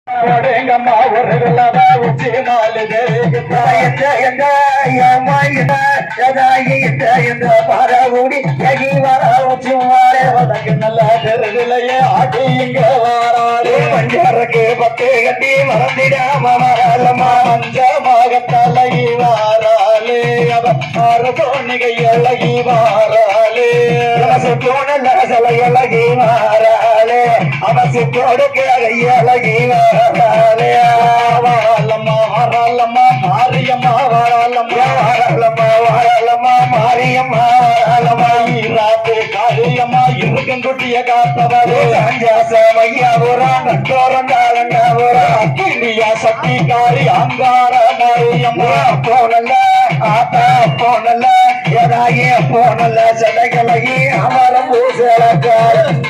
எங்கம்மா ஒரு உச்சி மாலு பாரகுடி வர உச்சி மாலே வதக்கு நல்ல தெருவிலையே ஆட்டி இங்க வாராளே மஞ்சருக்கு பத்து கட்டி மறந்திடாம வரலமா மஞ்சமாக தலகி வாராளே அவ தோணிகை அழகி வாராளே போனல்ல சலை அழகி வாராளே அவசி கொடுக்க அழகி வாராளே வாரலம்மா வாரலம்மா மாரியம்மா வாரலம்மா வாரலம்மா வாரலம்மா மாரியம்மா வாரலம்மா ராத்து காரியம்மா இருக்கும் குட்டிய காத்தவரே சமையா புறான் நட்டோரங்காரங்க புறா சக்தி காரி அங்கார மாரியம்மா போனல்ல ஆத்தா போனல்ல எதாகி போனல்ல சடைகளகி அமரம் பூசலக்காரலகி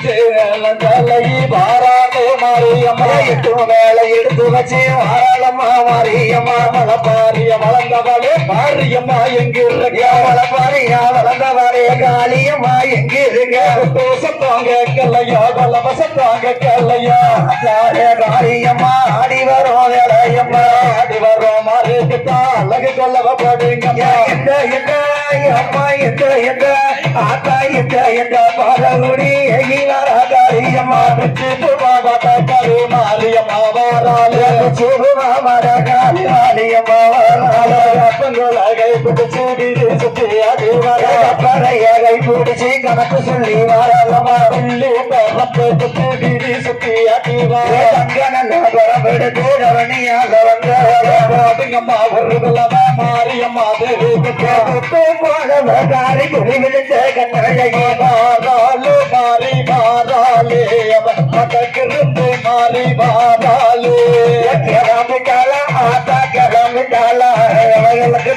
வாராமே மாரியம்மா எட்டு வேலை எடுத்து வச்சு வாராளம்மா மாரியம்மா மலப்பாரிய வளர்ந்தவளே மாரியம்மா எங்க இருக்க மலப்பாரியா வளர்ந்தவளே காளியம்மா எங்க இருக்க சத்தாங்க கல்லையா வலவசத்தாங்க கல்லையா காரியம்மா ஆடி வரோம் வேலையம்மா ஆடி வரோம் மாறிக்குத்தான் அழகு கொள்ளவப்படுங்கம்மா அம்மா எந்த ஆத்தா எந்த பாரகுடி காரியம்மா கரு மாரியம்மா வாராளே மாரியம்மா கை பிடிச்சு சுத்தி அது பறைய கை பிடிச்சி கணக்கு சொல்லி வாராளமா சொல்லி சுத்தி அது எடுத்து ரவணியாக வந்தம்மா ஒரு மாரியம்மா காரி குடி விழுந்த கண்ணழகி மாறாளு மாறி மாறாளே கிருந்து மாறி மாறாளு கிளம்பிட்டாளா ஆத்தா கிளம்பிட்டாளா அவர்களுக்கு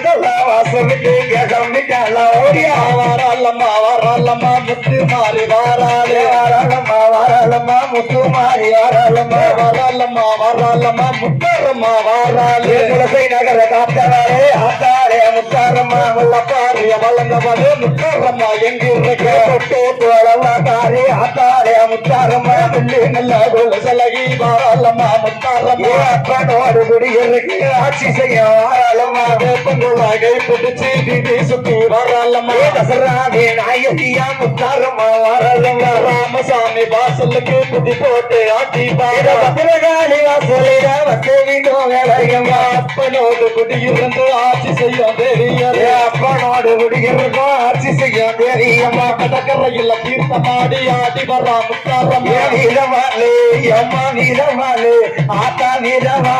வாசலுக்கு கிளம்பிட்டாளா ஓடியா வாராளம்மா வாராளம்மா முத்து மாறி வாராளே வாராளம்மா வாராளம்மா முத்து மாறி வாராளம்மா வாராளம்மா வாராளம்மா முத்தாரம்மா வாராளே குலசை நகர காத்தவரே ஆத்தாளே முத்தாரம்மா முள்ளப்பாரிய வளர்ந்தவளே முத்தாரம்மா எங்கிருக்க காரி ஆத்தாளே முத்தாரம்மா பிள்ளை நல்ல குலசலகி வாராளம்மா முத்தாரம்மா அப்பனோடு குடியிருக்கு ஆட்சி செய்ய வாராளம்மா வேப்பங்குள்ளாகை பிடிச்சு திதி சுத்தி வாராளம்மா தசராவே நாயகியா முத்தாரம்மா வாராளம்மா ராமசாமி வாசலுக்கு புதி போட்டு ஆட்டி பாரகாளி வாசலிட வந்து வீண்டும் வேலையம்மா அப்பனோடு குடியிருந்து ஆட்சி செய்யும் தெரியல அப்பனோடு குடியிருக்கும் ஆட்சி செய்யும் தெரியம்மா கடற்கரையில் தீர்த்தமாடி ஆடி வரா முத்தாரம்மா வீரவாளே அம்மா வீரவாளே ஆத்தா வீரவா